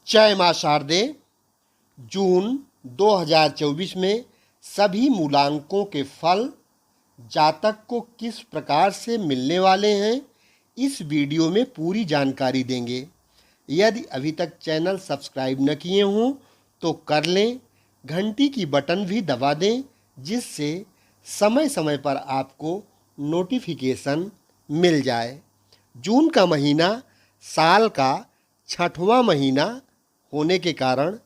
जय मां शारदे। जून 2024 में सभी मूलांकों के फल जातक को किस प्रकार से मिलने वाले हैं, इस वीडियो में पूरी जानकारी देंगे। यदि अभी तक चैनल सब्सक्राइब न किए हों तो कर लें, घंटी की बटन भी दबा दें, जिससे समय समय पर आपको नोटिफिकेशन मिल जाए। जून का महीना साल का 6वां महीना होने के कारण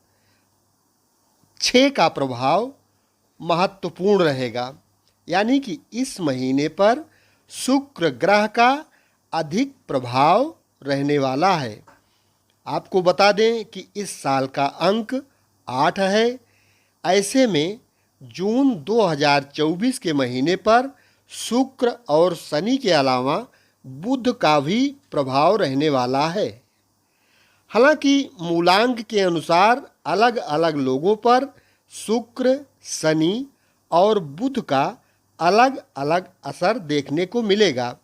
6 का प्रभाव महत्वपूर्ण रहेगा, यानी कि इस महीने पर शुक्र ग्रह का अधिक प्रभाव रहने वाला है। आपको बता दें कि इस साल का अंक 8 है। ऐसे में जून 2024 के महीने पर शुक्र और शनि के अलावा बुध का भी प्रभाव रहने वाला है। हालांकि मूलांक के अनुसार अलग अलग लोगों पर शुक्र, शनि और बुध का अलग अलग असर देखने को मिलेगा,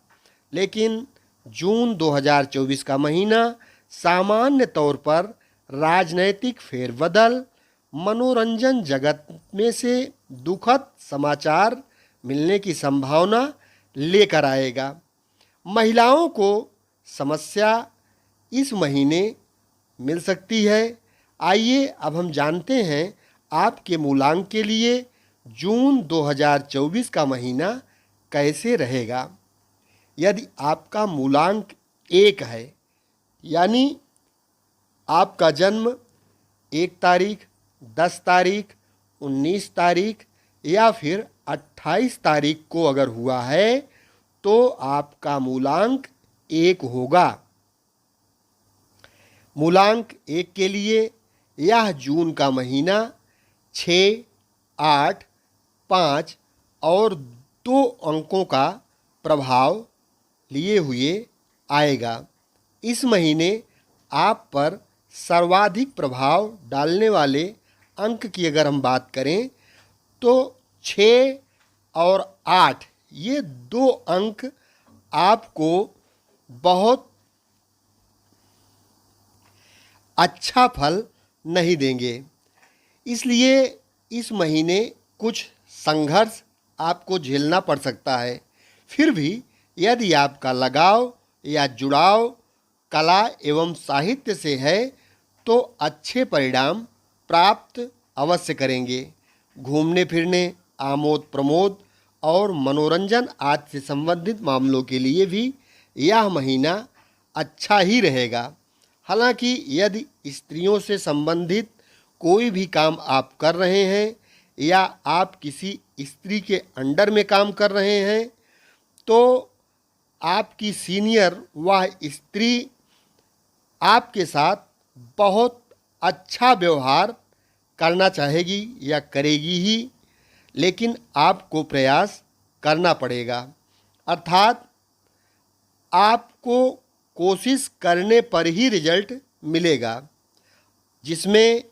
लेकिन जून 2024 का महीना सामान्य तौर पर राजनैतिक फेरबदल, मनोरंजन जगत में से दुखद समाचार मिलने की संभावना लेकर आएगा। महिलाओं को समस्या इस महीने मिल सकती है। आइए अब हम जानते हैं आपके मूलांक के लिए जून 2024 का महीना कैसे रहेगा। यदि आपका मूलांक 1 है, यानी आपका जन्म 1 तारीख, 10 तारीख, 19 तारीख या फिर 28 तारीख को अगर हुआ है तो आपका मूलांक 1 होगा। मूलांक 1 के लिए यह जून का महीना 6, 8, 5 और 2 अंकों का प्रभाव लिए हुए आएगा। इस महीने आप पर सर्वाधिक प्रभाव डालने वाले अंक की अगर हम बात करें तो 6 और 8 ये 2 अंक आपको बहुत अच्छा फल नहीं देंगे। इसलिए इस महीने कुछ संघर्ष आपको झेलना पड़ सकता है। फिर भी यदि आपका लगाव या जुड़ाव कला एवं साहित्य से है तो अच्छे परिणाम प्राप्त अवश्य करेंगे। घूमने फिरने, आमोद प्रमोद और मनोरंजन आदि से संबंधित मामलों के लिए भी यह महीना अच्छा ही रहेगा। हालांकि यदि स्त्रियों से संबंधित कोई भी काम आप कर रहे हैं या आप किसी स्त्री के अंडर में काम कर रहे हैं तो आपकी सीनियर वह स्त्री आपके साथ बहुत अच्छा व्यवहार करना चाहेगी या करेगी ही, लेकिन आपको प्रयास करना पड़ेगा। अर्थात आपको कोशिश करने पर ही रिजल्ट मिलेगा, जिसमें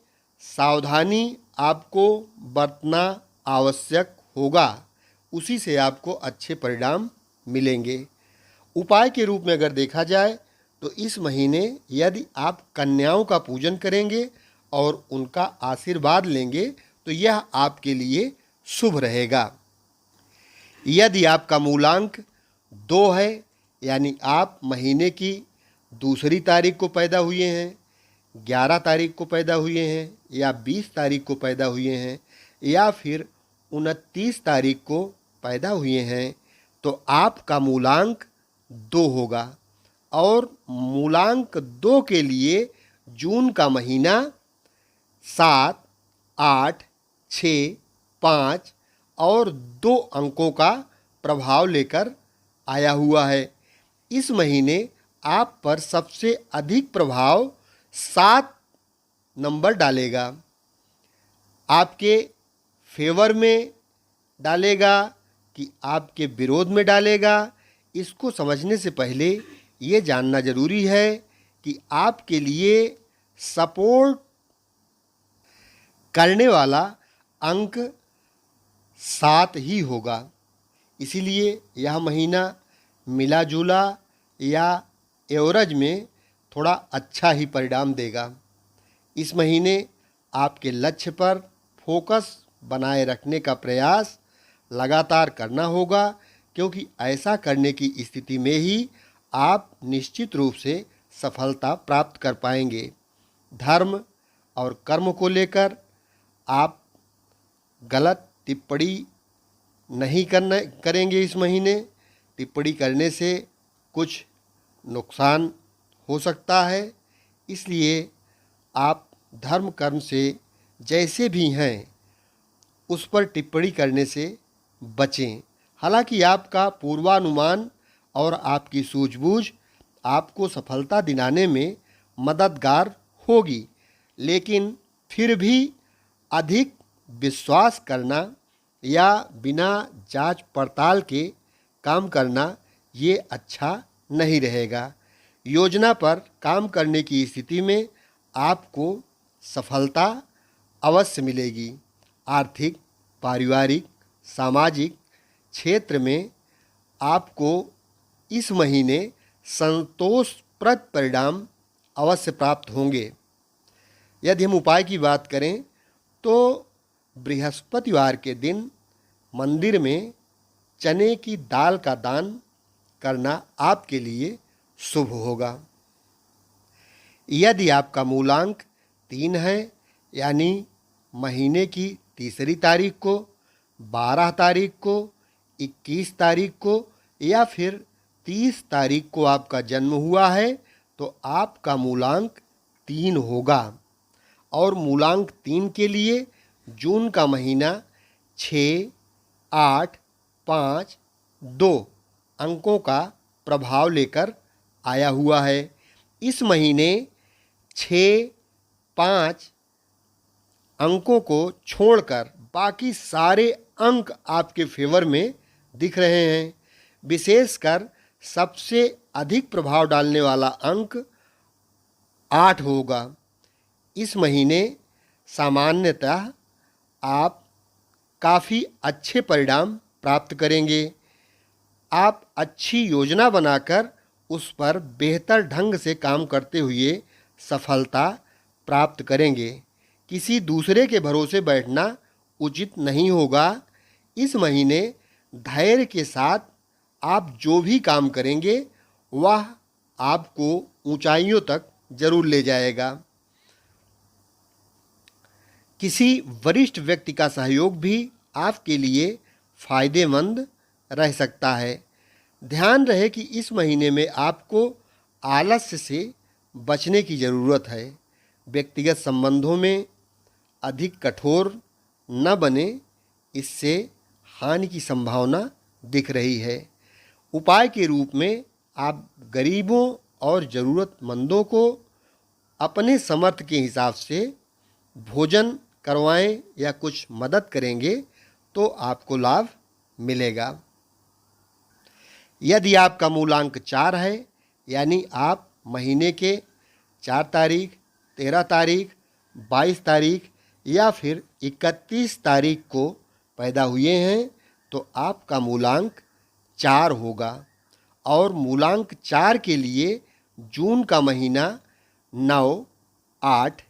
सावधानी आपको बरतना आवश्यक होगा। उसी से आपको अच्छे परिणाम मिलेंगे। उपाय के रूप में अगर देखा जाए तो इस महीने यदि आप कन्याओं का पूजन करेंगे और उनका आशीर्वाद लेंगे तो यह आपके लिए शुभ रहेगा। यदि आपका मूलांक 2 है, यानी आप महीने की 2 तारीख को पैदा हुए हैं, 11 तारीख को पैदा हुए हैं या 20 तारीख को पैदा हुए हैं या फिर 29 तारीख को पैदा हुए हैं तो आपका मूलांक 2 होगा। और मूलांक 2 के लिए जून का महीना 7, 8, 6, 5 और 2 अंकों का प्रभाव लेकर आया हुआ है। इस महीने आप पर सबसे अधिक प्रभाव 7 नंबर डालेगा। आपके फेवर में डालेगा कि आपके विरोध में डालेगा, इसको समझने से पहले ये जानना जरूरी है कि आपके लिए सपोर्ट करने वाला अंक 7 ही होगा। इसीलिए यह महीना मिला जुला या एवरेज में थोड़ा अच्छा ही परिणाम देगा। इस महीने आपके लक्ष्य पर फोकस बनाए रखने का प्रयास लगातार करना होगा, क्योंकि ऐसा करने की स्थिति में ही आप निश्चित रूप से सफलता प्राप्त कर पाएंगे। धर्म और कर्म को लेकर आप गलत टिप्पणी नहीं करेंगे। इस महीने टिप्पणी करने से कुछ नुकसान हो सकता है, इसलिए आप धर्म कर्म से जैसे भी हैं उस पर टिप्पणी करने से बचें। हालांकि आपका पूर्वानुमान और आपकी सूझबूझ आपको सफलता दिलाने में मददगार होगी, लेकिन फिर भी अधिक विश्वास करना या बिना जांच पड़ताल के काम करना ये अच्छा नहीं रहेगा। योजना पर काम करने की स्थिति में आपको सफलता अवश्य मिलेगी। आर्थिक, पारिवारिक, सामाजिक क्षेत्र में आपको इस महीने संतोषप्रद परिणाम अवश्य प्राप्त होंगे। यदि हम उपाय की बात करें तो बृहस्पतिवार के दिन मंदिर में चने की दाल का दान करना आपके लिए शुभ होगा। यदि आपका मूलांक 3 है, यानी महीने की तीसरी तारीख को, 12 तारीख को, 21 तारीख को या फिर 30 तारीख को आपका जन्म हुआ है, तो आपका मूलांक 3 होगा। और मूलांक 3 के लिए जून का महीना 6, 8, 5, 2 अंकों का प्रभाव लेकर आया हुआ है। इस महीने 6, 5 अंकों को छोड़कर बाकी सारे अंक आपके फेवर में दिख रहे हैं। विशेषकर सबसे अधिक प्रभाव डालने वाला अंक 8 होगा। इस महीने सामान्यतः आप काफ़ी अच्छे परिणाम प्राप्त करेंगे। आप अच्छी योजना बनाकर उस पर बेहतर ढंग से काम करते हुए सफलता प्राप्त करेंगे। किसी दूसरे के भरोसे बैठना उचित नहीं होगा। इस महीने धैर्य के साथ आप जो भी काम करेंगे वह आपको ऊंचाइयों तक जरूर ले जाएगा। किसी वरिष्ठ व्यक्ति का सहयोग भी आपके लिए फायदेमंद रह सकता है। ध्यान रहे कि इस महीने में आपको आलस्य से बचने की ज़रूरत है। व्यक्तिगत संबंधों में अधिक कठोर न बने, इससे हानि की संभावना दिख रही है। उपाय के रूप में आप गरीबों और ज़रूरतमंदों को अपने समर्थ के हिसाब से भोजन करवाएं या कुछ मदद करेंगे तो आपको लाभ मिलेगा। यदि आपका मूलांक 4 है, यानी आप महीने के 4 तारीख, 13 तारीख, 22 तारीख या फिर 31 तारीख को पैदा हुए हैं, तो आपका मूलांक 4 होगा। और मूलांक 4 के लिए जून का महीना 9, 8,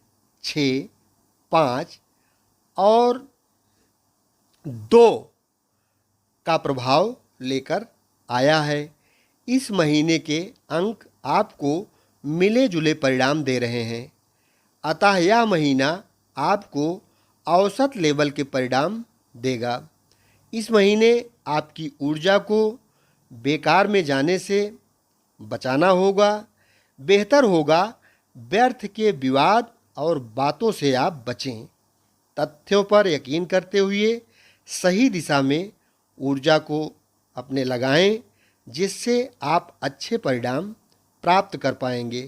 6, 5 और 2 का प्रभाव लेकर आया है। इस महीने के अंक आपको मिले जुले परिणाम दे रहे हैं, अतः यह महीना आपको औसत लेवल के परिणाम देगा। इस महीने आपकी ऊर्जा को बेकार में जाने से बचाना होगा। बेहतर होगा व्यर्थ के विवाद और बातों से आप बचें। तथ्यों पर यकीन करते हुए सही दिशा में ऊर्जा को अपने लगाएं, जिससे आप अच्छे परिणाम प्राप्त कर पाएंगे।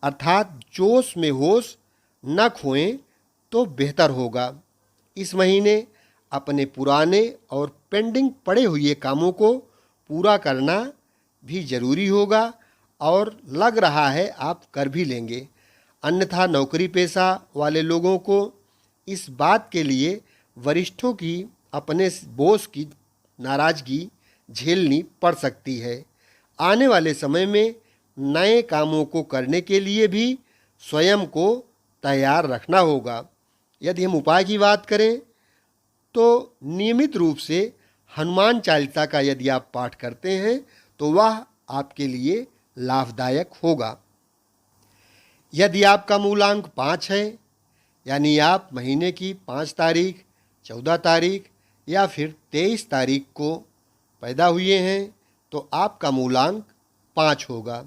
अर्थात जोश में होश न खोएं तो बेहतर होगा। इस महीने अपने पुराने और पेंडिंग पड़े हुए कामों को पूरा करना भी ज़रूरी होगा और लग रहा है आप कर भी लेंगे। अन्यथा नौकरी पेशा वाले लोगों को इस बात के लिए वरिष्ठों की अपने बॉस की नाराज़गी झेलनी पड़ सकती है। आने वाले समय में नए कामों को करने के लिए भी स्वयं को तैयार रखना होगा। यदि हम उपाय की बात करें तो नियमित रूप से हनुमान चालीसा का यदि आप पाठ करते हैं तो वह आपके लिए लाभदायक होगा। यदि आपका मूलांक 5 है, यानी आप महीने की 5 तारीख, 14 तारीख या फिर 23 तारीख को पैदा हुए हैं, तो आपका मूलांक 5 होगा।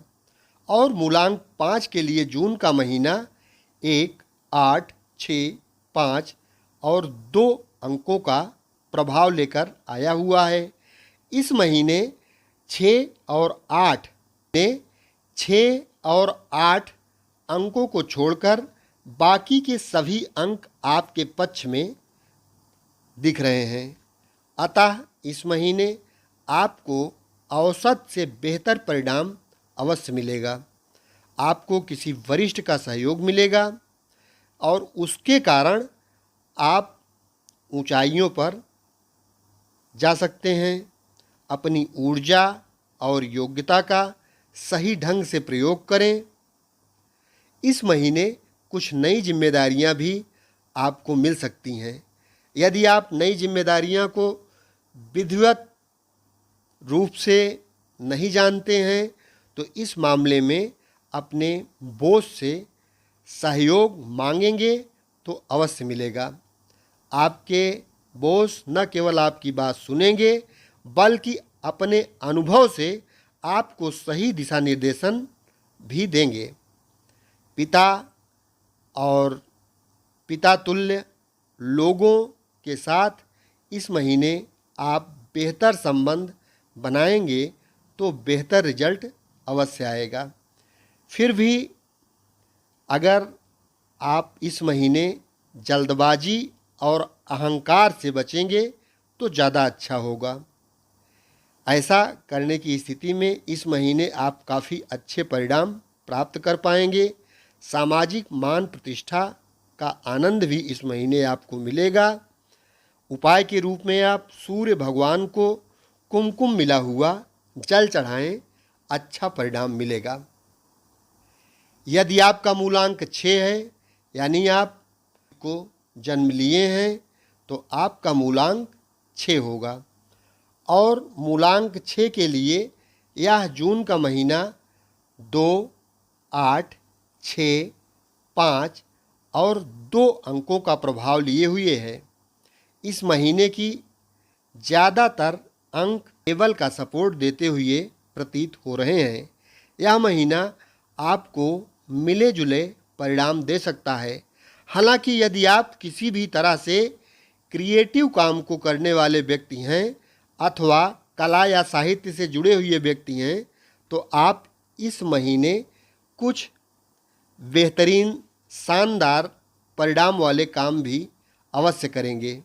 और मूलांक 5 के लिए जून का महीना 1, 8, 6, 5 और 2 अंकों का प्रभाव लेकर आया हुआ है। इस महीने 6 और 8 में 6 और 8 अंकों को छोड़कर बाकी के सभी अंक आपके पक्ष में दिख रहे हैं। अतः इस महीने आपको औसत से बेहतर परिणाम अवश्य मिलेगा। आपको किसी वरिष्ठ का सहयोग मिलेगा और उसके कारण आप ऊंचाइयों पर जा सकते हैं। अपनी ऊर्जा और योग्यता का सही ढंग से प्रयोग करें। इस महीने कुछ नई जिम्मेदारियां भी आपको मिल सकती हैं। यदि आप नई जिम्मेदारियां को विधिवत रूप से नहीं जानते हैं तो इस मामले में अपने बॉस से सहयोग मांगेंगे तो अवश्य मिलेगा। आपके बॉस न केवल आपकी बात सुनेंगे बल्कि अपने अनुभव से आपको सही दिशा निर्देशन भी देंगे। पिता और पिता तुल्य लोगों के साथ इस महीने आप बेहतर संबंध बनाएंगे तो बेहतर रिजल्ट अवश्य आएगा। फिर भी अगर आप इस महीने जल्दबाजी और अहंकार से बचेंगे तो ज़्यादा अच्छा होगा। ऐसा करने की स्थिति में इस महीने आप काफ़ी अच्छे परिणाम प्राप्त कर पाएंगे। सामाजिक मान प्रतिष्ठा का आनंद भी इस महीने आपको मिलेगा। उपाय के रूप में आप सूर्य भगवान को कुमकुम मिला हुआ जल चढ़ाएं, अच्छा परिणाम मिलेगा। यदि आपका मूलांक 6 है, यानी आप को जन्म लिए हैं, तो आपका मूलांक 6 होगा। और मूलांक 6 के लिए यह जून का महीना 2, 8, 6, 5 और 2 अंकों का प्रभाव लिए हुए है। इस महीने की ज़्यादातर अंक टेबल का सपोर्ट देते हुए प्रतीत हो रहे हैं। यह महीना आपको मिले जुले परिणाम दे सकता है। हालांकि यदि आप किसी भी तरह से क्रिएटिव काम को करने वाले व्यक्ति हैं अथवा कला या साहित्य से जुड़े हुए व्यक्ति हैं तो आप इस महीने कुछ बेहतरीन शानदार परिणाम वाले काम भी अवश्य करेंगे।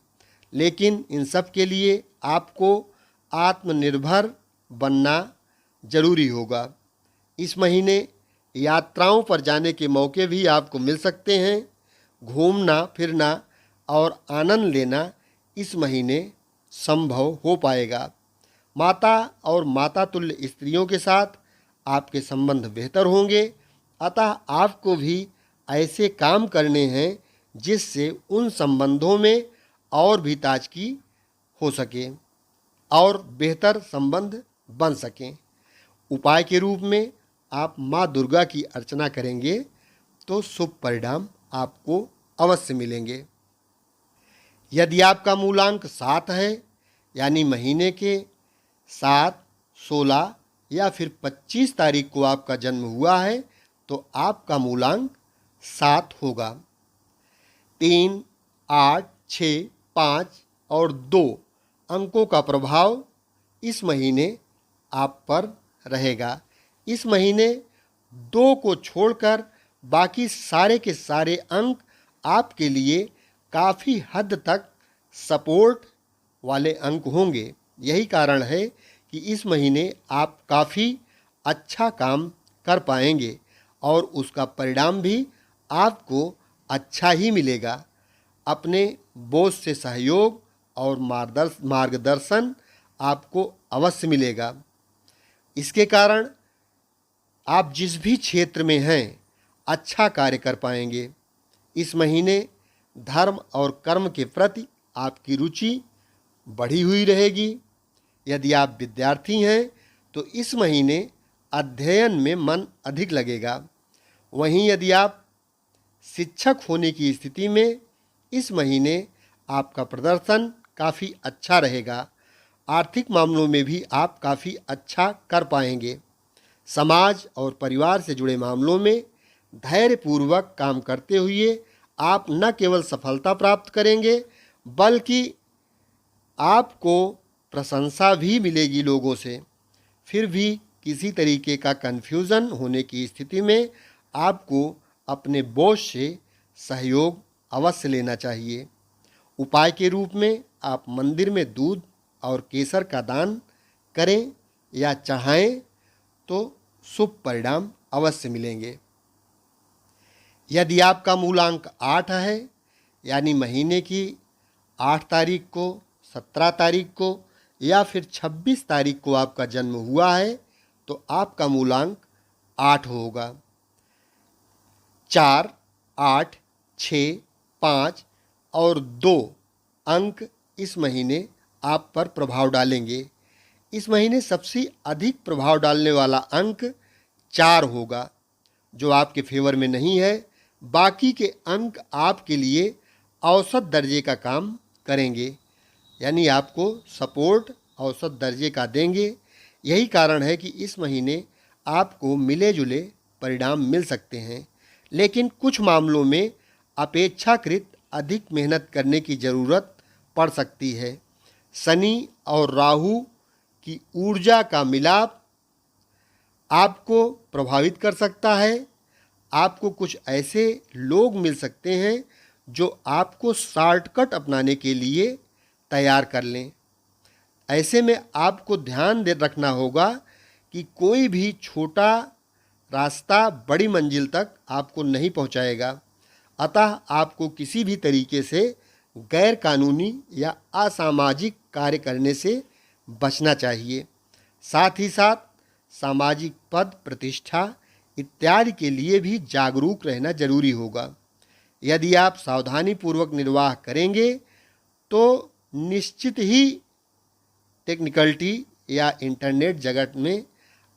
लेकिन इन सब के लिए आपको आत्मनिर्भर बनना जरूरी होगा। इस महीने यात्राओं पर जाने के मौके भी आपको मिल सकते हैं। घूमना फिरना और आनंद लेना इस महीने संभव हो पाएगा। माता और माता तुल्य स्त्रियों के साथ आपके संबंध बेहतर होंगे। अतः आपको भी ऐसे काम करने हैं जिससे उन संबंधों में और भी ताजगी हो सके और बेहतर संबंध बन सकें। उपाय के रूप में आप माँ दुर्गा की अर्चना करेंगे तो शुभ परिणाम आपको अवश्य मिलेंगे। यदि आपका मूलांक 7 है, यानी महीने के 7, 16 या फिर 25 तारीख को आपका जन्म हुआ है, तो आपका मूलांक 7 होगा। 3, 8, 6, 5 और 2 अंकों का प्रभाव इस महीने आप पर रहेगा। इस महीने 2 को छोड़कर बाकी सारे के सारे अंक आपके लिए काफ़ी हद तक सपोर्ट वाले अंक होंगे। यही कारण है कि इस महीने आप काफ़ी अच्छा काम कर पाएंगे और उसका परिणाम भी आपको अच्छा ही मिलेगा। अपने बॉस से सहयोग और मार्गदर्शन आपको अवश्य मिलेगा। इसके कारण आप जिस भी क्षेत्र में हैं अच्छा कार्य कर पाएंगे। इस महीने धर्म और कर्म के प्रति आपकी रुचि बढ़ी हुई रहेगी। यदि आप विद्यार्थी हैं तो इस महीने अध्ययन में मन अधिक लगेगा। वहीं यदि आप शिक्षक होने की स्थिति में इस महीने आपका प्रदर्शन काफ़ी अच्छा रहेगा। आर्थिक मामलों में भी आप काफ़ी अच्छा कर पाएंगे। समाज और परिवार से जुड़े मामलों में धैर्यपूर्वक काम करते हुए आप न केवल सफलता प्राप्त करेंगे बल्कि आपको प्रशंसा भी मिलेगी लोगों से। फिर भी किसी तरीके का कन्फ्यूज़न होने की स्थिति में आपको अपने बॉस से सहयोग अवश्य लेना चाहिए। उपाय के रूप में आप मंदिर में दूध और केसर का दान करें या चढ़ाएं तो शुभ परिणाम अवश्य मिलेंगे। यदि आपका मूलांक 8 है, यानी महीने की 8 तारीख को, 17 तारीख को या फिर 26 तारीख को आपका जन्म हुआ है, तो आपका मूलांक 8 होगा। 4, 8, 6, 5 और 2 अंक इस महीने आप पर प्रभाव डालेंगे। इस महीने सबसे अधिक प्रभाव डालने वाला अंक 4 होगा, जो आपके फेवर में नहीं है। बाकी के अंक आपके लिए औसत दर्जे का काम करेंगे, यानी आपको सपोर्ट औसत दर्जे का देंगे। यही कारण है कि इस महीने आपको मिले जुले परिणाम मिल सकते हैं, लेकिन कुछ मामलों में अपेक्षाकृत अधिक मेहनत करने की ज़रूरत पड़ सकती है। शनि और राहु की ऊर्जा का मिलाप आपको प्रभावित कर सकता है। आपको कुछ ऐसे लोग मिल सकते हैं जो आपको शॉर्टकट अपनाने के लिए तैयार कर लें। ऐसे में आपको ध्यान दे रखना होगा कि कोई भी छोटा रास्ता बड़ी मंजिल तक आपको नहीं पहुंचाएगा। अतः आपको किसी भी तरीके से गैर कानूनी या असामाजिक कार्य करने से बचना चाहिए। साथ ही साथ सामाजिक पद प्रतिष्ठा इत्यादि के लिए भी जागरूक रहना जरूरी होगा। यदि आप सावधानीपूर्वक निर्वाह करेंगे तो निश्चित ही टेक्निकलिटी या इंटरनेट जगत में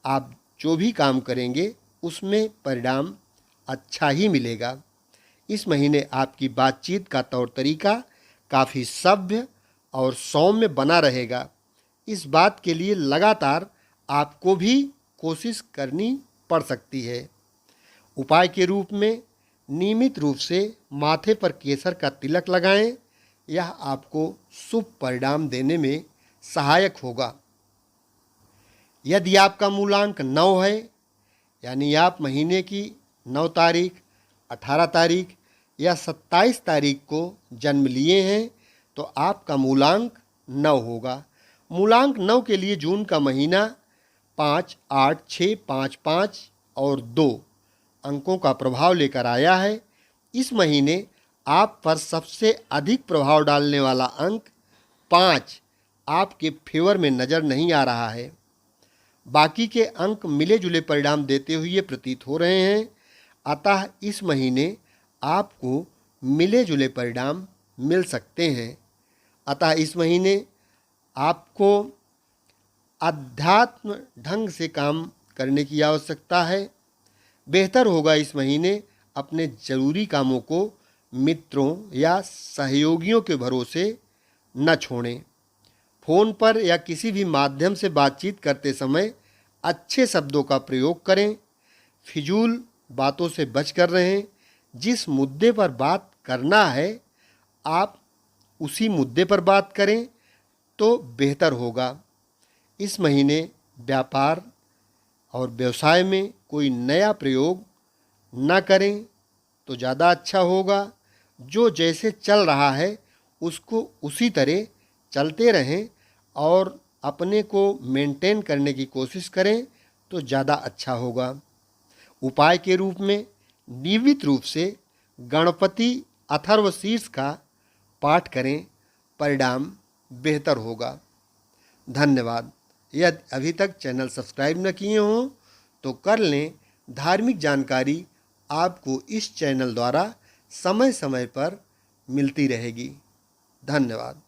आप जो भी काम करेंगे उसमें परिणाम अच्छा ही मिलेगा। इस महीने आपकी बातचीत का तौर तरीका काफ़ी सभ्य और सौम्य बना रहेगा। इस बात के लिए लगातार आपको भी कोशिश करनी पड़ सकती है। उपाय के रूप में नियमित रूप से माथे पर केसर का तिलक लगाएं। यह आपको शुभ परिणाम देने में सहायक होगा। यदि आपका मूलांक 9 है, यानी आप महीने की 9 तारीख, 18 तारीख या 27 तारीख को जन्म लिए हैं, तो आपका मूलांक 9 होगा। मूलांक 9 के लिए जून का महीना 5, 8, 6, 5, 5 और 2 अंकों का प्रभाव लेकर आया है। इस महीने आप पर सबसे अधिक प्रभाव डालने वाला अंक 5 आपके फेवर में नज़र नहीं आ रहा है। बाकी के अंक मिले जुले परिणाम देते हुए प्रतीत हो रहे हैं। अतः इस महीने आपको मिले जुले परिणाम मिल सकते हैं। अतः इस महीने आपको अध्यात्म ढंग से काम करने की आवश्यकता है। बेहतर होगा इस महीने अपने ज़रूरी कामों को मित्रों या सहयोगियों के भरोसे न छोड़ें। फ़ोन पर या किसी भी माध्यम से बातचीत करते समय अच्छे शब्दों का प्रयोग करें। फिजूल बातों से बचकर रहें। जिस मुद्दे पर बात करना है आप उसी मुद्दे पर बात करें तो बेहतर होगा। इस महीने व्यापार और व्यवसाय में कोई नया प्रयोग न करें तो ज़्यादा अच्छा होगा। जो जैसे चल रहा है उसको उसी तरह चलते रहें और अपने को मेंटेन करने की कोशिश करें तो ज़्यादा अच्छा होगा। उपाय के रूप में नियमित रूप से गणपति अथर्वशीर्ष का पाठ करें, परिणाम बेहतर होगा। धन्यवाद। यदि अभी तक चैनल सब्सक्राइब न किए हों तो कर लें। धार्मिक जानकारी आपको इस चैनल द्वारा समय समय पर मिलती रहेगी। धन्यवाद।